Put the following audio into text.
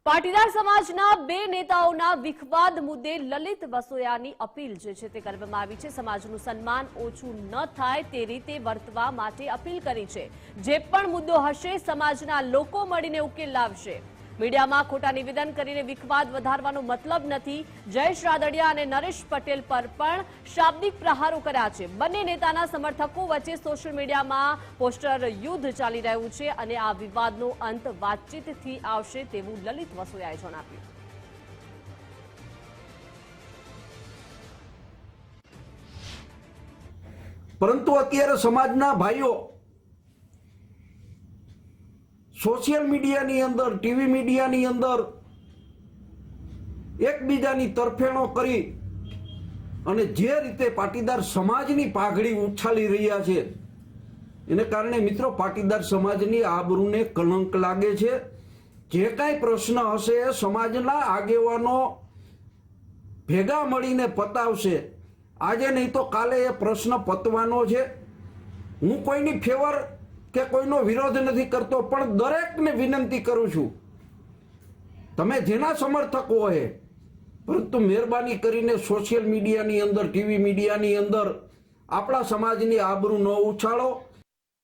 પાટીદાર સમાજના બે નેતાઓના વિખવાદ મુદ્દે લલિત વસોયાની અપીલ જે છે તે કરવામાં આવી છે। સમાજનું સન્માન ઓછું ન થાય તે રીતે વર્તવા માટે અપીલ કરી છે। જે પણ મુદ્દો હશે સમાજના લોકો મળીને ઉકેલ લાવશે। મીડિયામાં ખોટા નિવેદન કરીને વિખવાદ વધારવાનો મતલબ નથી। જયેશ રાદડિયા અને નરેશ પટેલ પર પણ શાબ્દિક પ્રહારો કર્યા છે। બંને નેતાના સમર્થકો વચ્ચે સોશિયલ મીડિયામાં પોસ્ટર યુદ્ધ ચાલી રહ્યું છે અને આ વિવાદનો અંત વાતચીતથી આવશે તેવું લલિત વસોયાએ જણાવ્યું। પરંતુ અત્યારે સમાજના ભાઈઓ સોશિયલ મીડિયાની અંદર, ટીવી મીડિયાની અંદર એકબીજાની તરફેણો કરી અને જે રીતે પાટીદાર સમાજની પાઘડી ઉછાળી રહ્યા છે એને કારણે મિત્રો પાટીદાર સમાજની આબરૂને કલંક લાગે છે। જે કાંઈ પ્રશ્ન હશે એ સમાજના આગેવાનો ભેગા મળીને પતાવશે। આજે નહીં તો કાલે એ પ્રશ્ન પતવાનો છે। હું કોઈની ફેવર કે કોઈનો વિરોધ નથી કરતો, પણ દરેકને વિનંતી કરું છું, તમે જેના સમર્થકો હોય, પરંતુ મહેરબાની કરીને સોશિયલ મીડિયાની અંદર, ટીવી મીડિયાની અંદર આપણા સમાજની આબરૂ ન ઉછાળો।